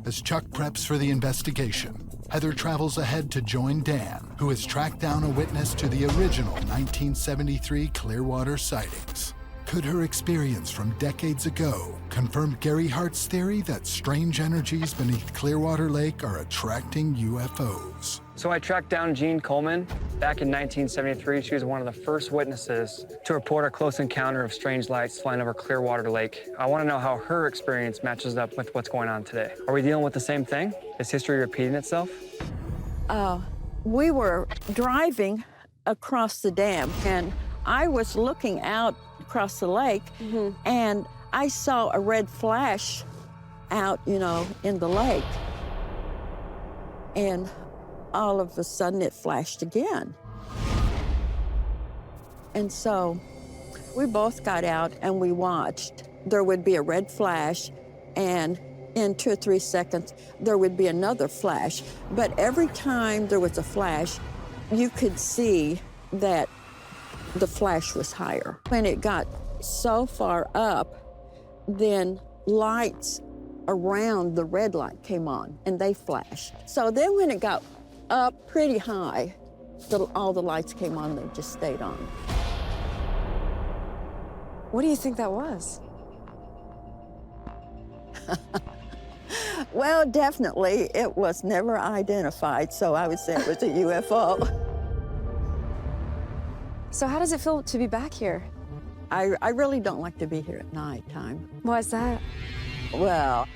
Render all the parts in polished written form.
As Chuck preps for the investigation, Heather travels ahead to join Dan, who has tracked down a witness to the original 1973 Clearwater sightings. Could her experience from decades ago confirm Gary Hart's theory that strange energies beneath Clearwater Lake are attracting UFOs? So I tracked down Jean Coleman. Back in 1973, she was one of the first witnesses to report a close encounter of strange lights flying over Clearwater Lake. I want to know how her experience matches up with what's going on today. Are we dealing with the same thing? Is history repeating itself? We were driving across the dam, and I was looking out across the lake, and I saw a red flash out, in the lake. And all of a sudden it flashed again. And so we both got out and we watched. There would be a red flash, and in 2 or 3 seconds, there would be another flash. But every time there was a flash, you could see that the flash was higher. When it got so far up, then lights around the red light came on and they flashed. So then when it got up pretty high, all the lights came on, they just stayed on. What do you think that was? Well, definitely, it was never identified, so I would say it was a UFO. So how does it feel to be back here? I really don't like to be here at nighttime. Why is that? Well,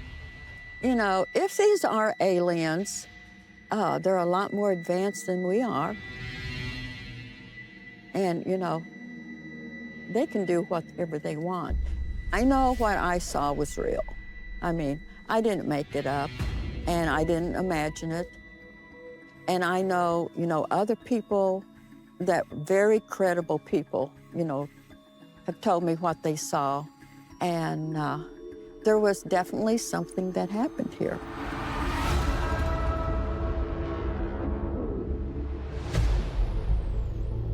if these are aliens, they're a lot more advanced than we are. And, they can do whatever they want. I know what I saw was real. I mean, I didn't make it up, and I didn't imagine it. And I know, other people, that very credible people, have told me what they saw. And there was definitely something that happened here.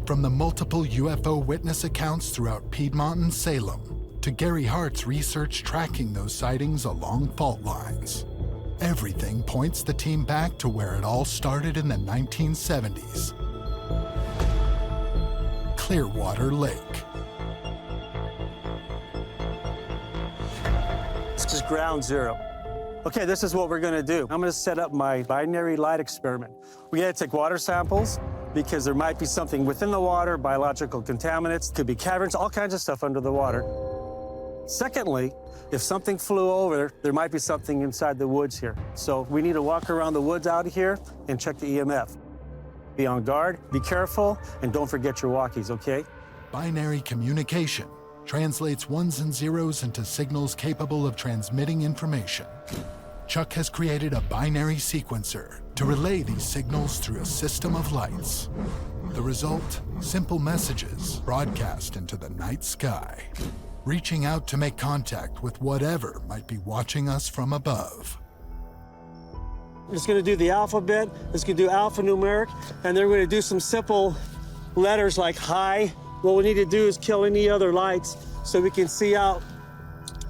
From the multiple UFO witness accounts throughout Piedmont and Salem, to Gary Hart's research tracking those sightings along fault lines, everything points the team back to where it all started in the 1970s. Clearwater Lake. This is ground zero. Okay, this is what we're gonna do. I'm gonna set up my binary light experiment. We gotta take water samples because there might be something within the water, biological contaminants, could be caverns, all kinds of stuff under the water. Secondly, if something flew over, there might be something inside the woods here. So we need to walk around the woods out here and check the EMF. Be on guard, be careful, and don't forget your walkies, okay? Binary communication translates ones and zeros into signals capable of transmitting information. Chuck has created a binary sequencer to relay these signals through a system of lights. The result, simple messages broadcast into the night sky, reaching out to make contact with whatever might be watching us from above. It's gonna do the alphabet, it's gonna do alphanumeric, and then we're gonna do some simple letters like hi. What we need to do is kill any other lights so we can see out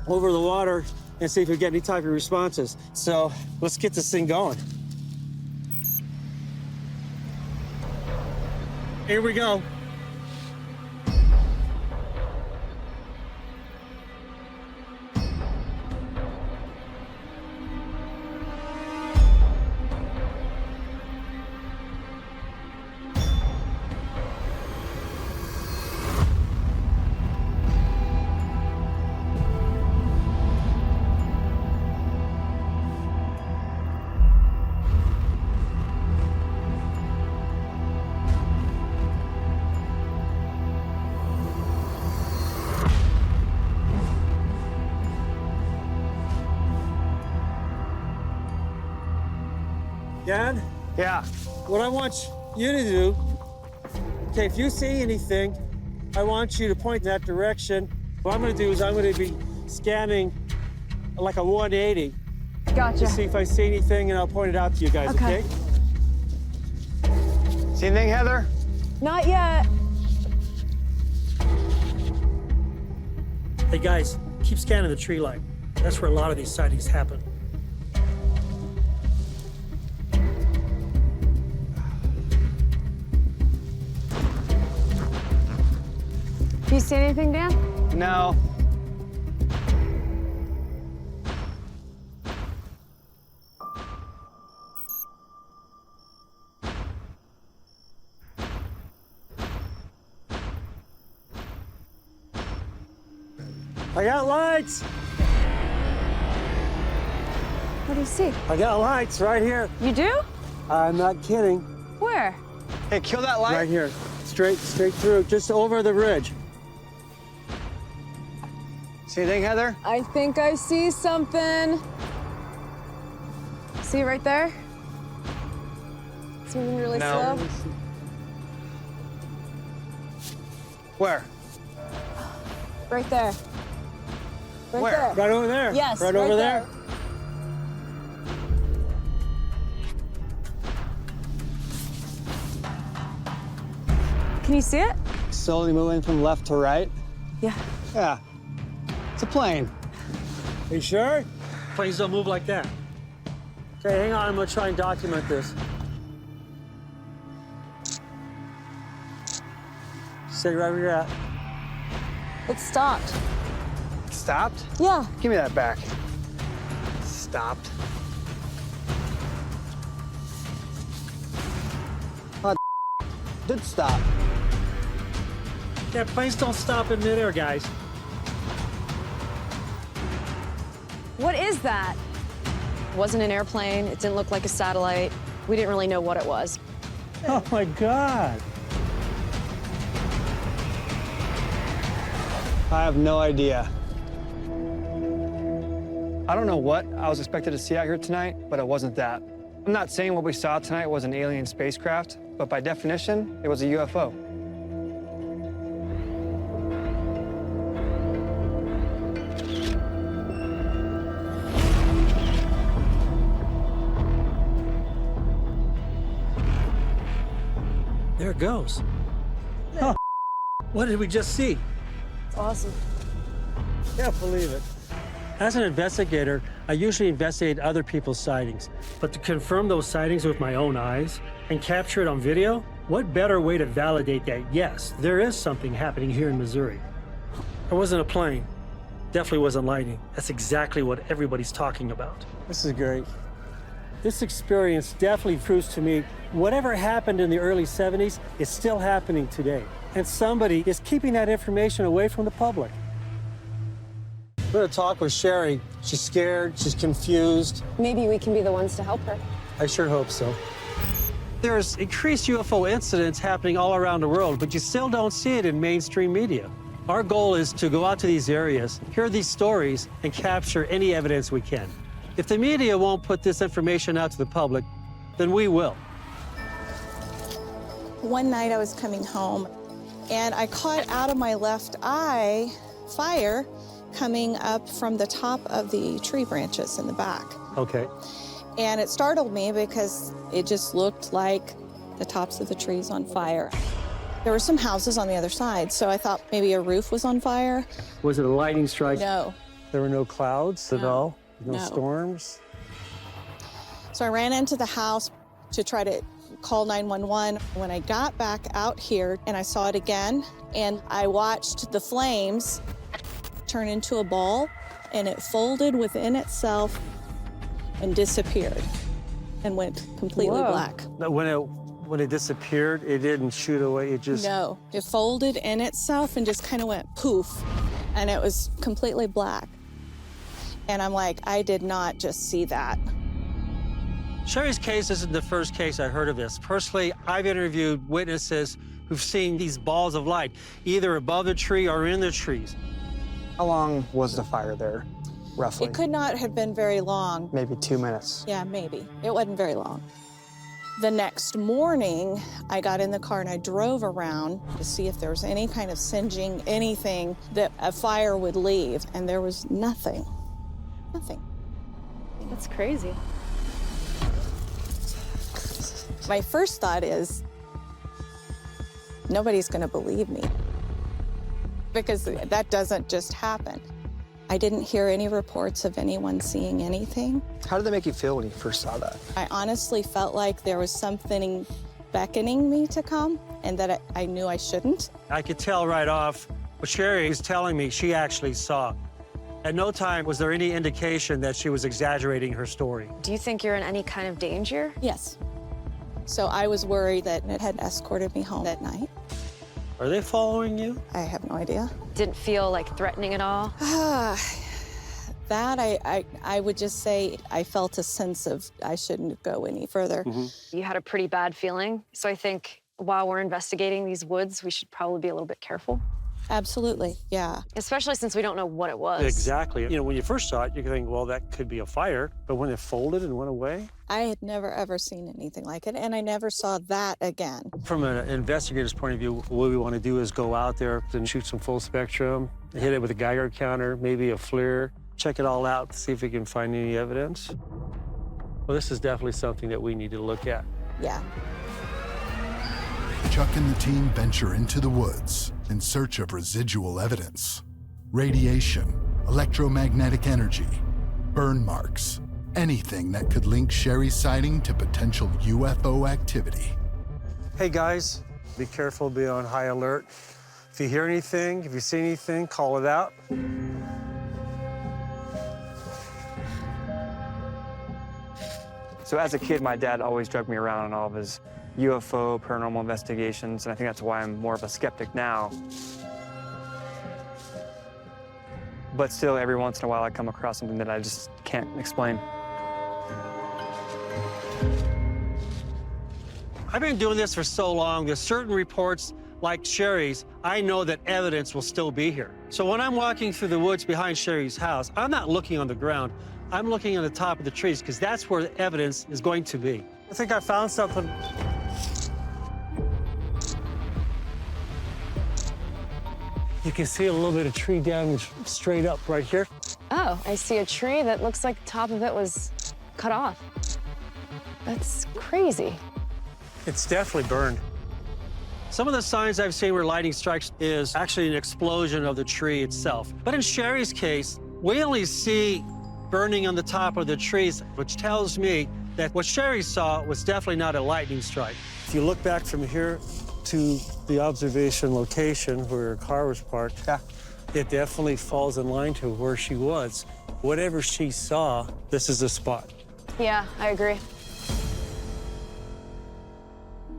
over the water and see if we get any type of responses. So let's get this thing going. Here we go. Dad? Yeah. What I want you to do, okay, if you see anything, I want you to point in that direction. What I'm gonna do is I'm gonna be scanning like a 180. Gotcha. To see if I see anything, and I'll point it out to you guys, okay? See anything, Heather? Not yet. Hey guys, keep scanning the tree line. That's where a lot of these sightings happen. Do you see anything, Dan? No. I got lights. What do you see? I got lights right here. You do? I'm not kidding. Where? Hey, kill that light. Right here. Straight through, just over the ridge. See anything, Heather? I think I see something. See it right there? It's moving really No. slow. Where? Right there. Right Where? there. Right over there. Yes, Right over there. Can you see it? Slowly moving from left to right. Yeah. Yeah. It's a plane. You sure? Planes don't move like that. Okay, hang on. I'm gonna try and document this. Stay right where you're at. It stopped. Stopped? Yeah. Give me that back. Stopped. Oh, did stop. Yeah, planes don't stop in midair, guys. What is that? It wasn't an airplane. It didn't look like a satellite. We didn't really know what it was. Oh my God. I have no idea. I don't know what I was expected to see out here tonight, but it wasn't that. I'm not saying what we saw tonight was an alien spacecraft, but by definition, it was a UFO. There it goes. Oh, what did we just see? It's awesome. Can't believe it. As an investigator, I usually investigate other people's sightings. But to confirm those sightings with my own eyes and capture it on video, what better way to validate that, yes, there is something happening here in Missouri? It wasn't a plane. Definitely wasn't lightning. That's exactly what everybody's talking about. This is great. This experience definitely proves to me whatever happened in the early 70s is still happening today. And somebody is keeping that information away from the public. We're gonna talk with Sherry. She's scared, she's confused. Maybe we can be the ones to help her. I sure hope so. There's increased UFO incidents happening all around the world, but you still don't see it in mainstream media. Our goal is to go out to these areas, hear these stories, and capture any evidence we can. If the media won't put this information out to the public, then we will. One night I was coming home and I caught out of my left eye fire coming up from the top of the tree branches in the back. Okay. And it startled me because it just looked like the tops of the trees on fire. There were some houses on the other side, so I thought maybe a roof was on fire. Was it a lightning strike? No. There were no clouds at all? No No. storms? So I ran into the house to try to call 911. When I got back out here and I saw it again, and I watched the flames turn into a ball, and it folded within itself and disappeared and went completely Whoa. black. When it disappeared, it didn't shoot away, it just... No, it folded in itself and just kind of went poof, and it was completely black. And I'm like, I did not just see that. Sherry's case isn't the first case I heard of this. Personally, I've interviewed witnesses who've seen these balls of light, either above the tree or in the trees. How long was the fire there, roughly? It could not have been very long. Maybe 2 minutes. Yeah, maybe. It wasn't very long. The next morning, I got in the car and I drove around to see if there was any kind of singeing, anything that a fire would leave, and there was nothing. Nothing. That's crazy. My first thought is, nobody's gonna believe me, because that doesn't just happen. I didn't hear any reports of anyone seeing anything. How did that make you feel when you first saw that? I honestly felt like there was something beckoning me to come, and that I knew I shouldn't. I could tell right off But Sherry is telling me she actually saw. At no time was there any indication that she was exaggerating her story. Do you think you're in any kind of danger? Yes. So I was worried that it had escorted me home that night. Are they following you? I have no idea. Didn't feel like threatening at all? That I would just say I felt a sense of I shouldn't go any further. You had a pretty bad feeling. So I think while we're investigating these woods, we should probably be a little bit careful. Absolutely, yeah. Especially since we don't know what it was. Exactly. You know, when you first saw it, you think, well, that could be a fire. But when it folded and went away? I had never, ever seen anything like it, and I never saw that again. From an investigator's point of view, what we want to do is go out there and shoot some full spectrum, hit it with a Geiger counter, maybe a FLIR, check it all out, see if we can find any evidence. Well, this is definitely something that we need to look at. Yeah. Chuck and the team venture into the woods in search of residual evidence. Radiation, electromagnetic energy, burn marks, anything that could link Sherry's sighting to potential UFO activity. Hey guys, be careful, be on high alert. If you hear anything, if you see anything, call it out. So as a kid, my dad always drug me around on all of his UFO, paranormal investigations, and I think that's why I'm more of a skeptic now. But still, every once in a while, I come across something that I just can't explain. I've been doing this for so long, there's certain reports, like Sherry's, I know that evidence will still be here. So when I'm walking through the woods behind Sherry's house, I'm not looking on the ground, I'm looking on the top of the trees, because that's where the evidence is going to be. I think I found something. You can see a little bit of tree damage straight up right here. Oh, I see a tree that looks like the top of it was cut off. That's crazy. It's definitely burned. Some of the signs I've seen where lightning strikes is actually an explosion of the tree itself. But in Sherry's case, we only see burning on the top of the trees, which tells me that what Sherry saw was definitely not a lightning strike. If you look back from here to the observation location where her car was parked, it definitely falls in line to where she was. Whatever she saw, this is the spot. Yeah, I agree.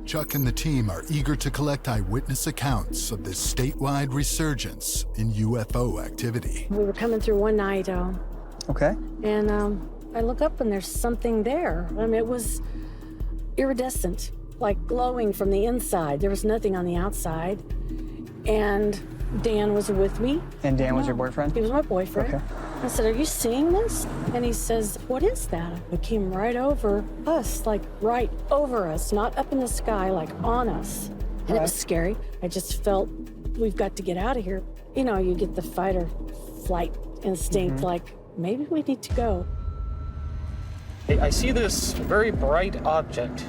Chuck and the team are eager to collect eyewitness accounts of this statewide resurgence in UFO activity. We were coming through one night, Okay. and I look up and there's something there. I mean, it was iridescent, like glowing from the inside. There was nothing on the outside. And Dan was with me. And Dan was your boyfriend? He was my boyfriend. Okay. I said, "Are you seeing this?" And he says, "What is that?" It came right over us, like right over us, not up in the sky, like on us. And it was scary. I just felt, we've got to get out of here. You know, you get the fight or flight instinct, like, maybe we need to go. I see this very bright object.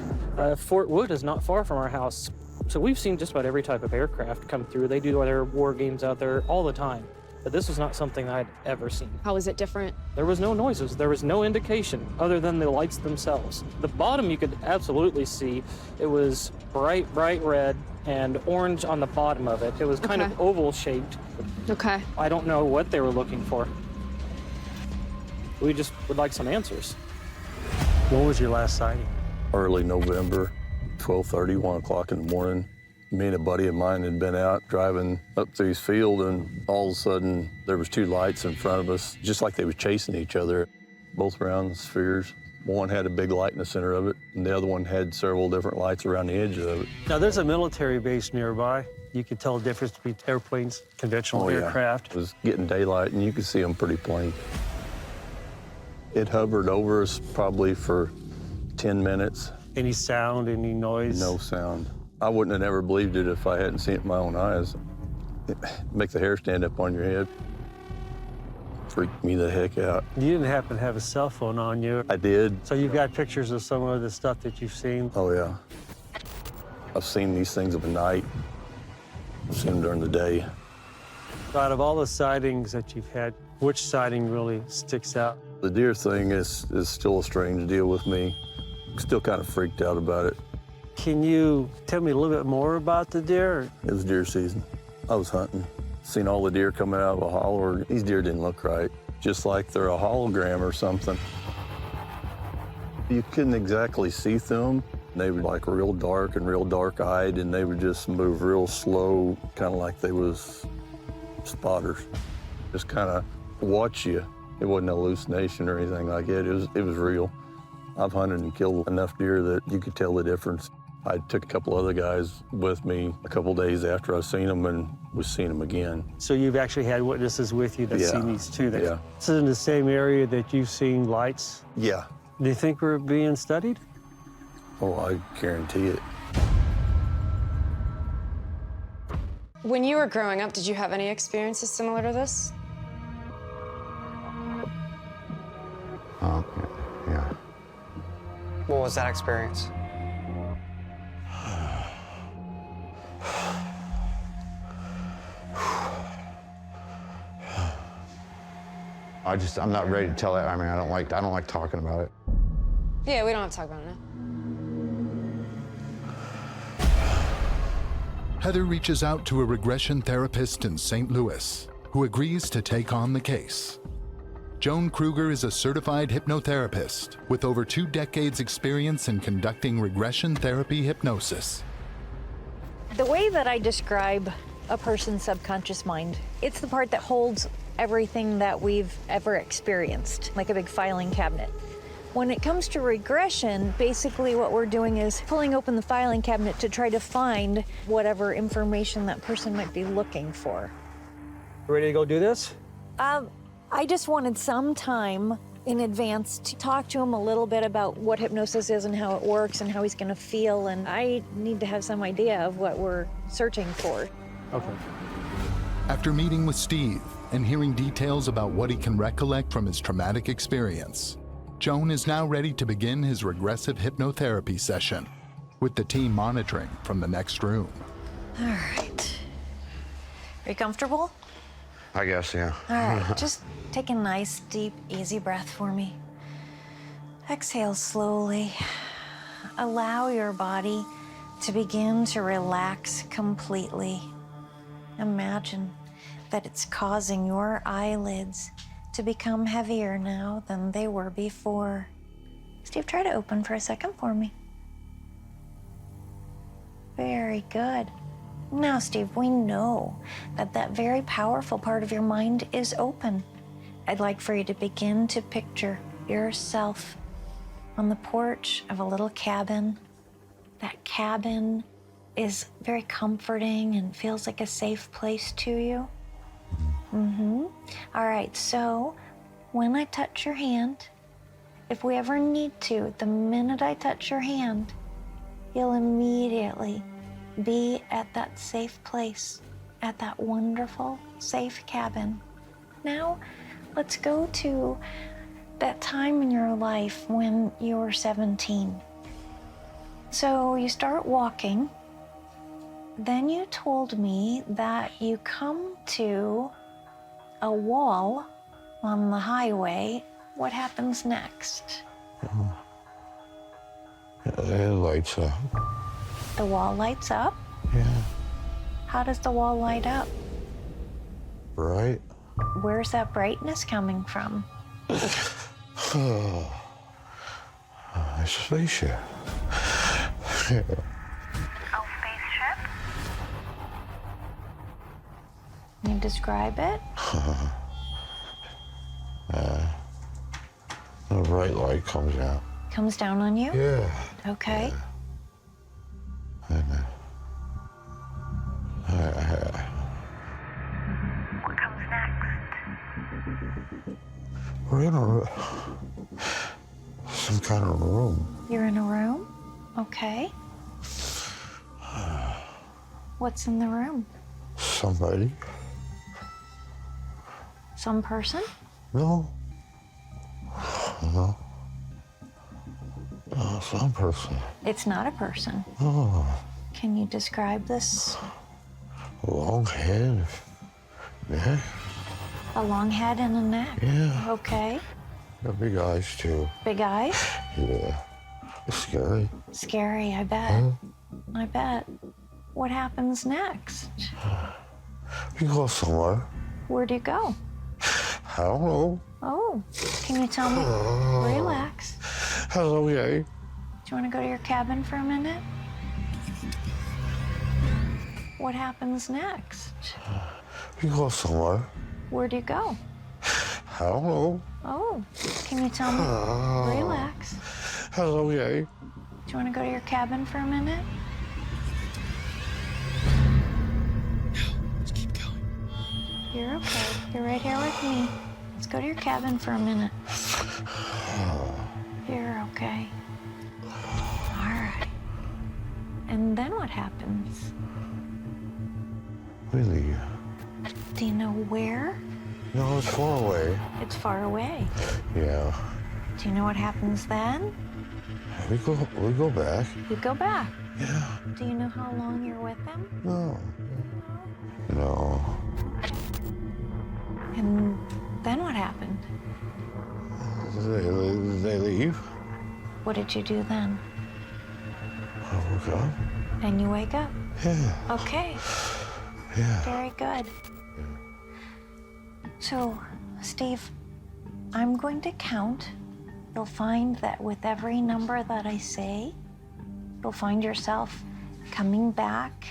Fort Wood is not far from our house. So we've seen just about every type of aircraft come through. They do their war games out there all the time. But this was not something I'd ever seen. How was it different? There was no noises. There was no indication other than the lights themselves. The bottom you could absolutely see. It was bright, bright red and orange on the bottom of it. It was kind of oval shaped. Okay. I don't know what they were looking for. We just would like some answers. What was your last sighting? Early November, 12:30, 1 o'clock in the morning. Me and a buddy of mine had been out driving up through his field, and all of a sudden there was two lights in front of us, just like they were chasing each other, both round spheres. One had a big light in the center of it, and the other one had several different lights around the edge of it. Now, there's a military base nearby. You could tell the difference between airplanes, conventional aircraft. It was getting daylight, and you could see them pretty plain. It hovered over us probably for 10 minutes. Any sound, any noise? No sound. I wouldn't have never believed it if I hadn't seen it with my own eyes. It make the hair stand up on your head. Freaked me the heck out. You didn't happen to have a cell phone on you. I did. So you've got pictures of some of the stuff that you've seen? Oh, yeah. I've seen these things of a night. I've seen them during the day. Out of all the sightings that you've had, which sighting really sticks out? The deer thing is still a strange deal with me. I'm still kind of freaked out about it. Can you tell me a little bit more about the deer? It was deer season. I was hunting. Seen all the deer coming out of a holler. These deer didn't look right, just like they're a hologram or something. You couldn't exactly see through them. They were like real dark and real dark-eyed, and they would just move real slow, kind of like they was spotters. Just kind of watch you. It wasn't a hallucination or anything like it. It was real. I've hunted and killed enough deer that you could tell the difference. I took a couple other guys with me a couple days after I seen them and was seeing them again. So you've actually had witnesses with you that Yeah. seen these too? Yeah. This is in the same area that you've seen lights? Yeah. Do you think we're being studied? Oh, I guarantee it. When you were growing up, did you have any experiences similar to this? Yeah. What was that experience? I'm not ready to tell it. I mean, I don't like talking about it. Yeah, we don't have to talk about it now. Heather reaches out to a regression therapist in St. Louis, who agrees to take on the case. Joan Kruger is a certified hypnotherapist with over 2 decades experience in conducting regression therapy hypnosis. The way that I describe a person's subconscious mind, it's the part that holds everything that we've ever experienced, like a big filing cabinet. When it comes to regression, basically what we're doing is pulling open the filing cabinet to try to find whatever information that person might be looking for. Ready to go do this? I just wanted some time in advance to talk to him a little bit about what hypnosis is and how it works and how he's going to feel, and I need to have some idea of what we're searching for. Okay. After meeting with Steve and hearing details about what he can recollect from his traumatic experience, Joan is now ready to begin his regressive hypnotherapy session, with the team monitoring from the next room. All right. Are you comfortable? I guess, yeah. All right, just take a nice, deep, easy breath for me. Exhale slowly. Allow your body to begin to relax completely. Imagine that it's causing your eyelids to become heavier now than they were before. Steve, try to open for a second for me. Very good. Now, Steve, we know that that very powerful part of your mind is open. I'd like for you to begin to picture yourself on the porch of a little cabin. That cabin is very comforting and feels like a safe place to you. All right, so when I touch your hand, if we ever need to, the minute I touch your hand, you'll immediately be at that safe place, at that wonderful, safe cabin. Now, let's go to that time in your life when you were 17. So you start walking. Then you told me that you come to a wall on the highway. What happens next? It lights up. The wall lights up? Yeah. How does the wall light up? Bright. Where's that brightness coming from? A spaceship. Yeah. Can you describe it? A bright light comes out. Comes down on you? Yeah. Okay. What comes next? We're in some kind of room. You're in a room? Okay. What's in the room? Somebody. Some person? No. No. No, some person. It's not a person. Oh, Can you describe this? long head. Neck. A long head and a neck? Yeah. Okay. Got big eyes, too. Big eyes? Yeah. It's scary. Scary, I bet. Huh? I bet. What happens next? We go somewhere. Where'd you go? I don't know. Oh, can you tell me? Relax. Hello, yay. Do you want to go to your cabin for a minute? What happens next? We go somewhere. Where'd you go? I don't know. Oh, can you tell me? Relax. Hello, yay. Do you want to go to your cabin for a minute? Let's keep going. You're okay. You're right here with me. Let's go to your cabin for a minute. You're okay. All right. And then what happens? We leave. Do you know where? No, it's far away. It's far away. Yeah. Do you know what happens then? We go back. You go back. Yeah. Do you know how long you're with them? No. No. And then what happened? They leave. What did you do then? I woke up. And you wake up? Yeah. Okay. Yeah. Very good. So, Steve, I'm going to count. You'll find that with every number that I say, you'll find yourself coming back.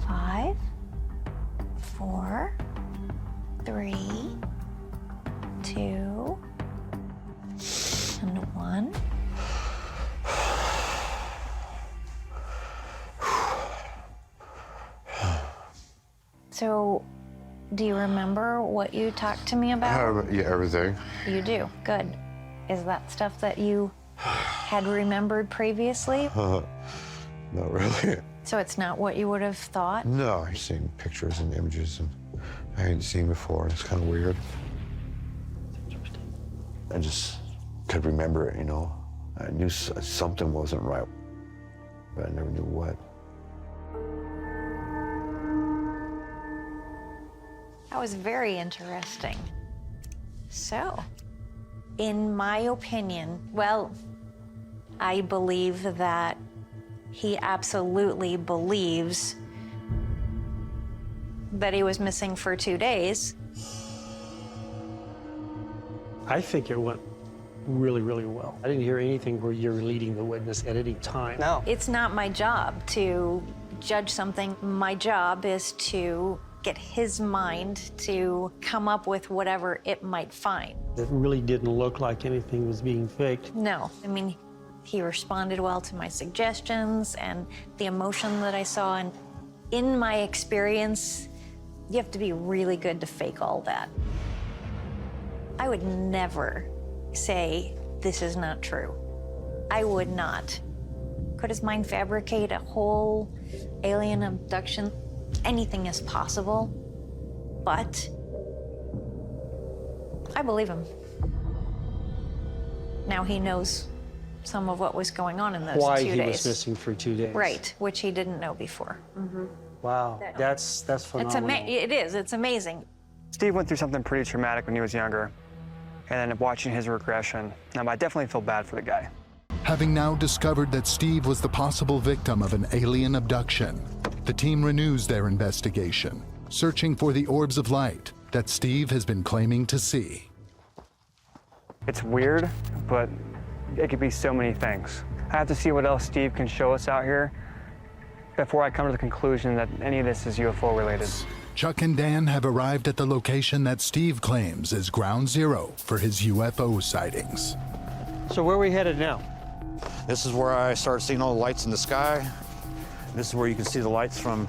5, 4, 3, 2, and 1. So, do you remember what you talked to me about? Yeah, everything. You do. Good. Is that stuff that you had remembered previously? Not really. So it's not what you would have thought? No, I've seen pictures and images and I hadn't seen before. It's kind of weird. I just could remember it, you know. I knew something wasn't right, but I never knew what. That was very interesting. So, in my opinion, well, I believe that he absolutely believes that he was missing for 2 days. I think it went really, really well. I didn't hear anything where you're leading the witness at any time. No. It's not my job to judge something. My job is to get his mind to come up with whatever it might find. It really didn't look like anything was being faked. No, I mean, he responded well to my suggestions and the emotion that I saw. And in my experience, you have to be really good to fake all that. I would never say, this is not true. I would not. Could his mind fabricate a whole alien abduction? Anything is possible, but I believe him. Now he knows some of what was going on in those 2 days. Why he was missing for 2 days. Right, which he didn't know before. Wow, that's phenomenal. It is, it's amazing. Steve went through something pretty traumatic when he was younger, and then watching his regression, I definitely feel bad for the guy. Having now discovered that Steve was the possible victim of an alien abduction, the team renews their investigation, searching for the orbs of light that Steve has been claiming to see. It's weird, but it could be so many things. I have to see what else Steve can show us out here before I come to the conclusion that any of this is UFO related. Chuck and Dan have arrived at the location that Steve claims is ground zero for his UFO sightings. So where are we headed now? This is where I start seeing all the lights in the sky. This is where you can see the lights from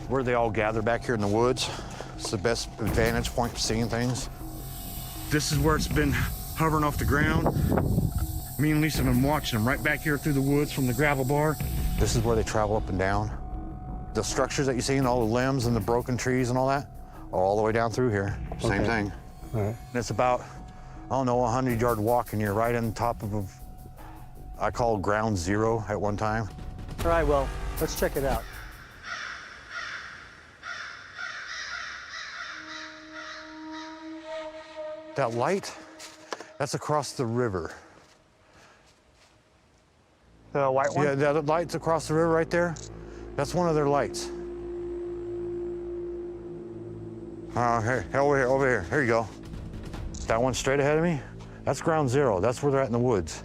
where they all gather back here in the woods. It's the best vantage point for seeing things. This is where it's been hovering off the ground. Me and Lisa have been watching them right back here through the woods from the gravel bar. This is where they travel up and down. The structures that you see and all the limbs and the broken trees and all that, all the way down through here. Same thing. All right. And it's about, I don't know, 100-yard walk and you're right on top of, I call ground zero at one time. All right, well, let's check it out. That light, that's across the river. The white one? Yeah, that light's across the river right there. That's one of their lights. Hey, over here. Here you go. That one straight ahead of me, that's ground zero. That's where they're at in the woods.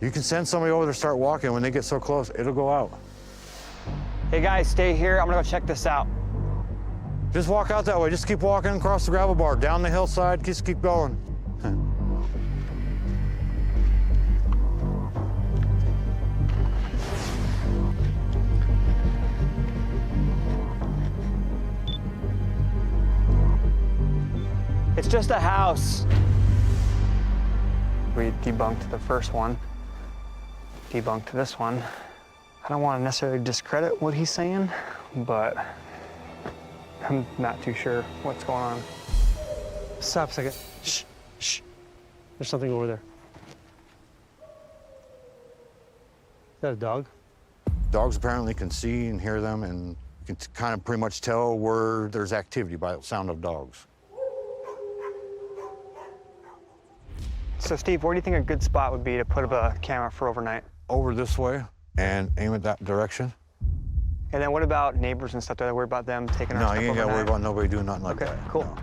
You can send somebody over to start walking. When they get so close, it'll go out. Hey guys, stay here. I'm gonna go check this out. Just walk out that way. Just keep walking across the gravel bar, down the hillside. Just keep going. It's just a house. We debunked the first one, debunked this one. I don't want to necessarily discredit what he's saying, but I'm not too sure what's going on. Stop a second. Shh, shh. There's something over there. Is that a dog? Dogs apparently can see and hear them and can kind of pretty much tell where there's activity by the sound of dogs. So Steve, where do you think a good spot would be to put up a camera for overnight? Over this way and aim at that direction. And then what about neighbors and stuff? Do I worry about them taking our stuff No, you ain't got to worry overnight? about nobody doing nothing like that. Okay, cool.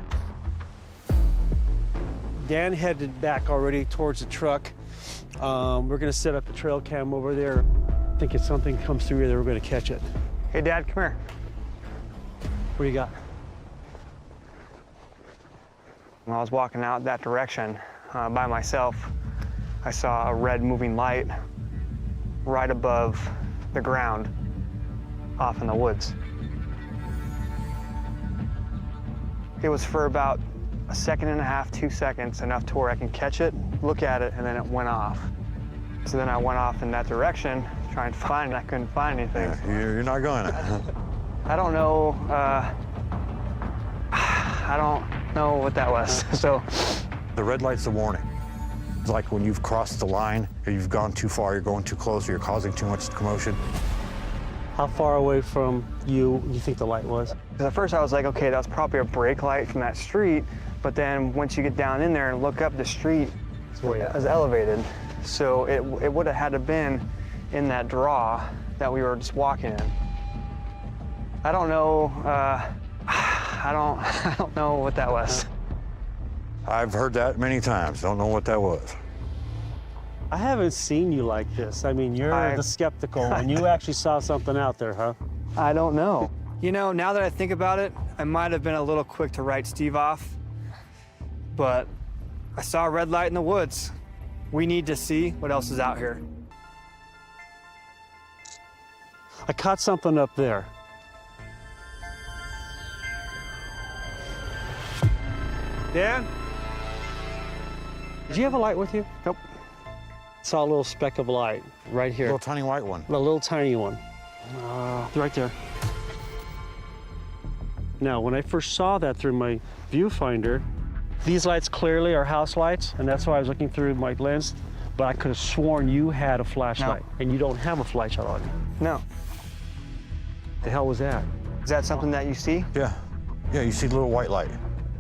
No. Dan headed back already towards the truck. We're gonna set up the trail cam over there. I think if something comes through there, we're gonna catch it. Hey, Dad, come here. What do you got? When I was walking out that direction by myself, I saw a red moving light right above the ground off in the woods. It was for about a second and a half, 2 seconds, enough to where I can catch it, look at it, and then it went off. So then I went off in that direction, trying to find it. I couldn't find anything. Yeah, you're not going to. I don't know. I don't know what that was. So The red light's a warning. It's like when you've crossed the line, or you've gone too far, you're going too close, or you're causing too much commotion. How far away from you think the light was? Because at first I was like, okay, that was probably a brake light from that street. But then once you get down in there and look up, the street is elevated. So it would have had to been in that draw that we were just walking in. I don't know. I don't know what that was. I've heard that many times. Don't know what that was. I haven't seen you like this. I mean, you're the skeptical one. You actually saw something out there, huh? I don't know. You know, now that I think about it, I might have been a little quick to write Steve off, but I saw a red light in the woods. We need to see what else is out here. I caught something up there. Dan? Did you have a light with you? Nope. Saw a little speck of light right here. Little tiny white one. A little tiny one. Right there. Now, when I first saw that through my viewfinder, these lights clearly are house lights, and that's why I was looking through my lens, but I could have sworn you had a flashlight, and you don't have a flashlight on you. No. The hell was that? Is that something that you see? Yeah. Yeah, you see the little white light.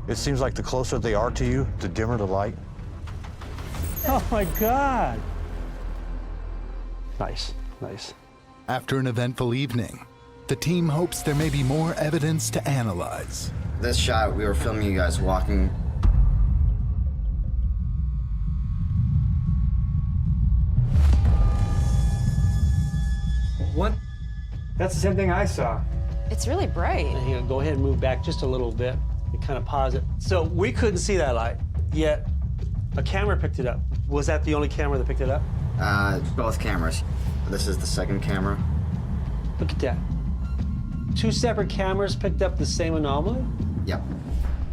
It seems like the closer they are to you, the dimmer the light. Oh my God. Nice, nice. After an eventful evening, the team hopes there may be more evidence to analyze. This shot, we were filming you guys walking. What? That's the same thing I saw. It's really bright. Hang on, go ahead and move back just a little bit and kind of pause it. So we couldn't see that light, yet a camera picked it up. Was that the only camera that picked it up? Both cameras. This is the second camera. Look at that. Two separate cameras picked up the same anomaly? Yep.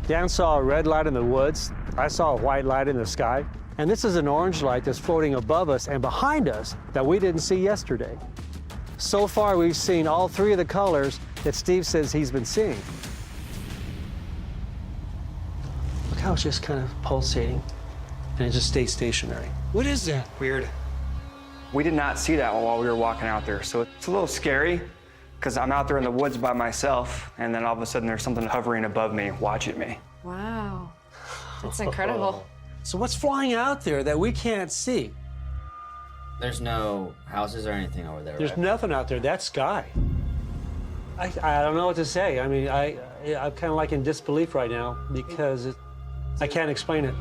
Dan saw a red light in the woods. I saw a white light in the sky. And this is an orange light that's floating above us and behind us that we didn't see yesterday. So far, we've seen all three of the colors that Steve says he's been seeing. Look how it's just kind of pulsating, and it just stays stationary. What is that? Weird. We did not see that while we were walking out there, so it's a little scary because I'm out there in the woods by myself, and then all of a sudden there's something hovering above me, watching me. Wow. That's incredible. So what's flying out there that we can't see? There's no houses or anything over there, There's right? nothing out there. That's sky. I don't know what to say. I mean, I'm kind of like in disbelief right now because I can't explain it.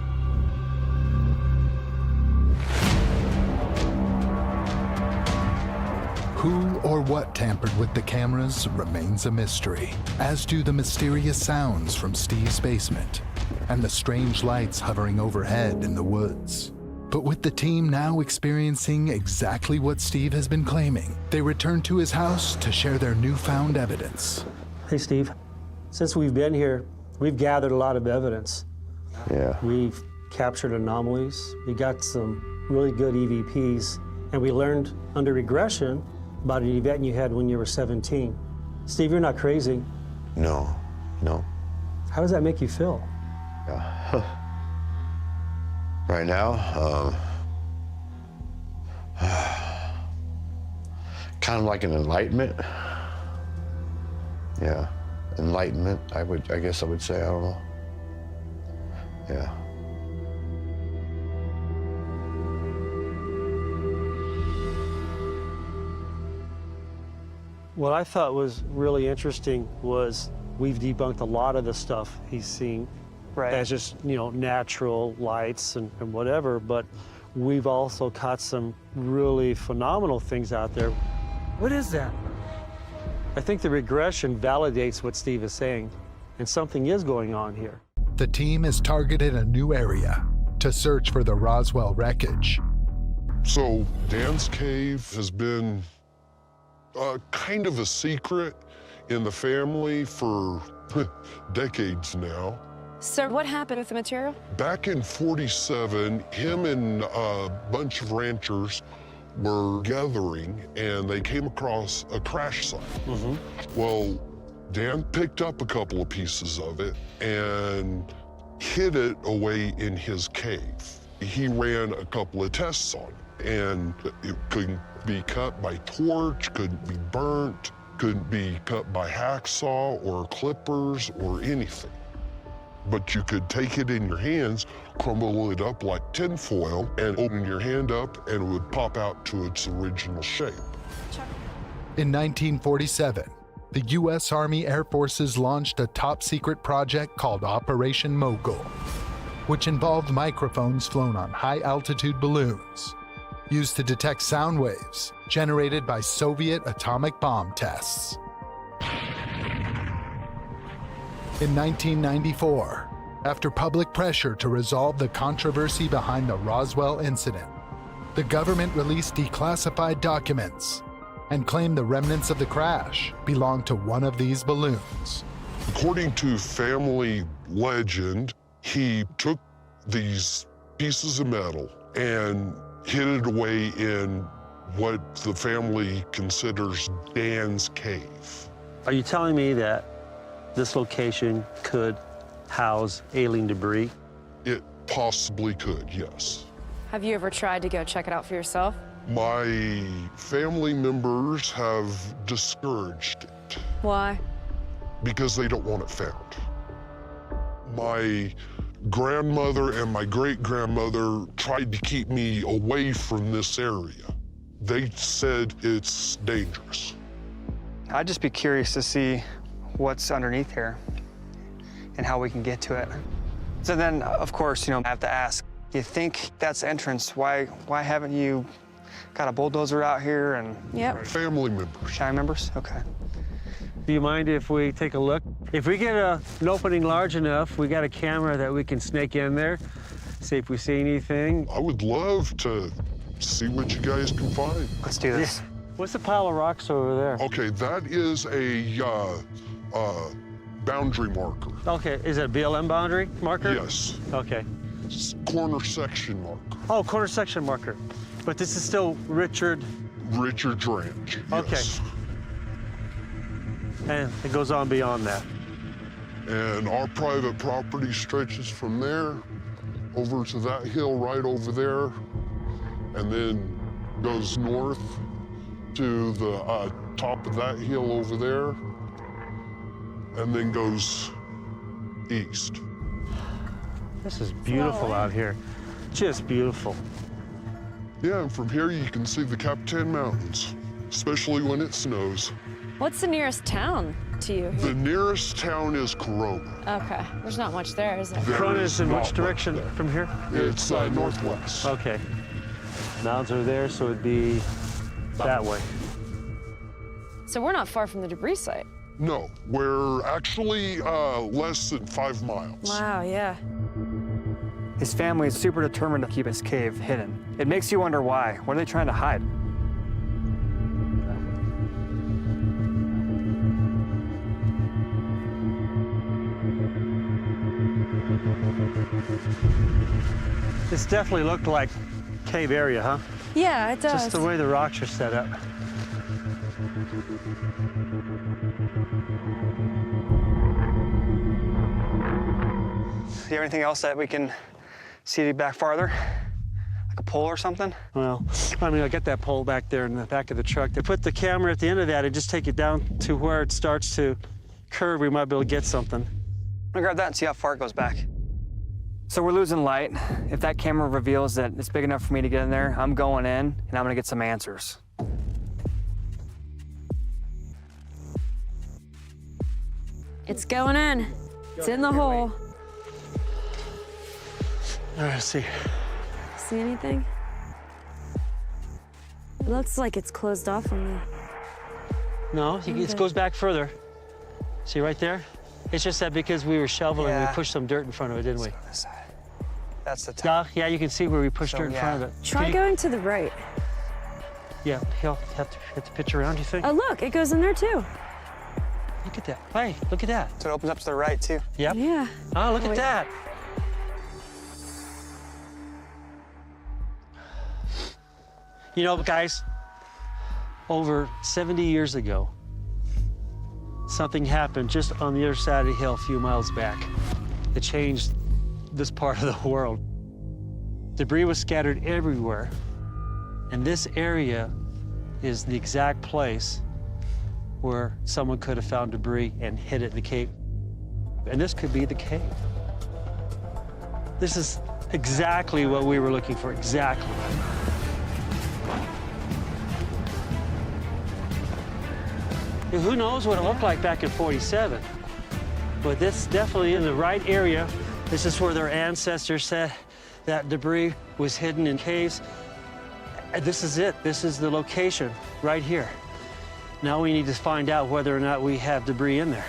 Who or what tampered with the cameras remains a mystery, as do the mysterious sounds from Steve's basement and the strange lights hovering overhead in the woods. But with the team now experiencing exactly what Steve has been claiming, they return to his house to share their newfound evidence. Hey, Steve. Since we've been here, we've gathered a lot of evidence. Yeah. We've captured anomalies. We got some really good EVPs, and we learned under regression about an event you had when you were 17. Steve, you're not crazy. No, no. How does that make you feel? Right now, kind of like an enlightenment. Yeah, enlightenment, I guess I would say, I don't know. Yeah. What I thought was really interesting was we've debunked a lot of the stuff he's seen as just, you know, natural lights and whatever, but we've also caught some really phenomenal things out there. What is that? I think the regression validates what Steve is saying, and something is going on here. The team has targeted a new area to search for the Roswell wreckage. So Dan's cave has been kind of a secret in the family for decades now. So what happened with the material? Back in '47, him and a bunch of ranchers were gathering and they came across a crash site. Well, Dan picked up a couple of pieces of it and hid it away in his cave. He ran a couple of tests on it, and it couldn't be cut by torch, couldn't be burnt, couldn't be cut by hacksaw or clippers or anything. But you could take it in your hands, crumble it up like tinfoil, and open your hand up, and it would pop out to its original shape. In 1947, the U.S. Army Air Forces launched a top-secret project called Operation Mogul, which involved microphones flown on high-altitude balloons, used to detect sound waves generated by Soviet atomic bomb tests. In 1994, after public pressure to resolve the controversy behind the Roswell incident, the government released declassified documents and claimed the remnants of the crash belonged to one of these balloons. According to family legend, he took these pieces of metal and hid it away in what the family considers Dan's cave. Are you telling me that this location could house alien debris? It possibly could, yes. Have you ever tried to go check it out for yourself? My family members have discouraged it. Why? Because they don't want it found. My grandmother and my great-grandmother tried to keep me away from this area. They said it's dangerous. I'd just be curious to see what's underneath here and how we can get to it. So then, of course, you know, I have to ask, you think that's the entrance? Why haven't you got a bulldozer out here and... Yep. Family members. Family members? Okay. Do you mind if we take a look? If we get an opening large enough, we got a camera that we can snake in there, see if we see anything. I would love to see what you guys can find. Let's do this. Yeah. What's the pile of rocks over there? Okay, that is a boundary marker. Okay, is it a BLM boundary marker? Yes. Okay. Corner section marker. Oh, corner section marker. But this is still Richard's ranch. Okay. Yes. And it goes on beyond that. And our private property stretches from there over to that hill right over there, and then goes north to the top of that hill over there, and then goes east. This is beautiful out here. Just beautiful. Yeah, and from here you can see the Capitan Mountains, especially when it snows. What's the nearest town to you? The nearest town is Corona. Okay, there's not much there, is there? Corona is in which direction from here? It's northwest. Okay. Mountains are there, so it'd be that way. So we're not far from the debris site. No, we're actually less than 5 miles. Wow, yeah. His family is super determined to keep his cave hidden. It makes you wonder why. What are they trying to hide? This definitely looked like cave area, huh? Yeah, it does. Just the way the rocks are set up. Do you have anything else that we can see back farther? Like a pole or something? Well, I mean, I got that pole back there in the back of the truck. They put the camera at the end of that and just take it down to where it starts to curve. We might be able to get something. I'm gonna grab that and see how far it goes back. So we're losing light. If that camera reveals that it's big enough for me to get in there, I'm going in and I'm gonna get some answers. It's going in. It's in the hole. All right, let's see. See anything? It looks like it's closed off on me. No, it goes back further. See right there? It's just that because we were shoveling, we pushed some dirt in front of it, didn't we? That's the top. Yeah, you can see where we pushed dirt in front of it. Try going to the right. Yeah, he'll have to pitch around, you think? Oh, look, it goes in there too. Look at that. Hey, look at that. So it opens up to the right too. Yep. Yeah. Oh, look at that. You know, guys, over 70 years ago, something happened just on the other side of the hill a few miles back. It changed this part of the world. Debris was scattered everywhere, and this area is the exact place where someone could have found debris and hid it in the cave. And this could be the cave. This is exactly what we were looking for, exactly. Who knows what it looked like back in '47, but this is definitely in the right area. This is where their ancestors said that debris was hidden in caves. And this is it. This is the location right here. Now we need to find out whether or not we have debris in there.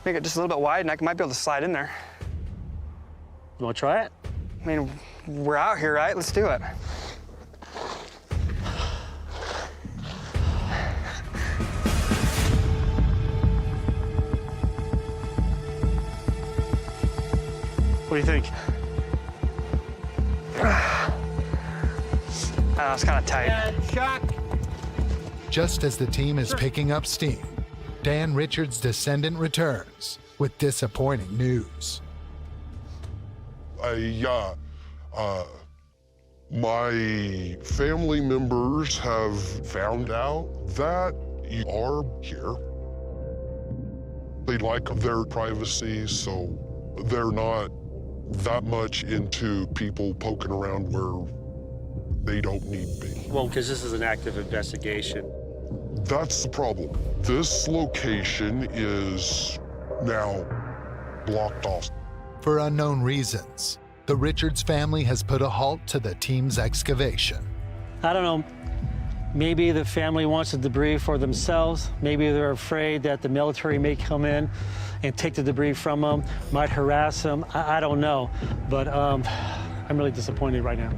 Make it just a little bit wide and I might be able to slide in there. You want to try it? I mean, we're out here, right? Let's do it. What do you think? It's kind of tight. Shock. Just as the team is picking up steam, Dan Richards' descendant returns with disappointing news. My family members have found out that you are here. They like their privacy, so they're not that much into people poking around where they don't need be. Well, because this is an active investigation. That's the problem. This location is now blocked off. For unknown reasons, the Richards family has put a halt to the team's excavation. I don't know. Maybe the family wants the debris for themselves. Maybe they're afraid that the military may come in and take the debris from them, might harass them. I don't know, but I'm really disappointed right now.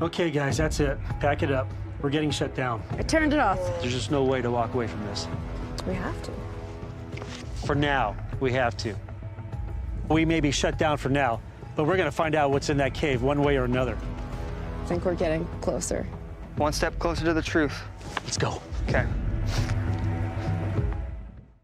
Okay, guys, that's it. Pack it up. We're getting shut down. I turned it off. There's just no way to walk away from this. We have to. For now, we have to. We may be shut down for now, but we're gonna find out what's in that cave one way or another. I think we're getting closer. One step closer to the truth. Let's go. Okay.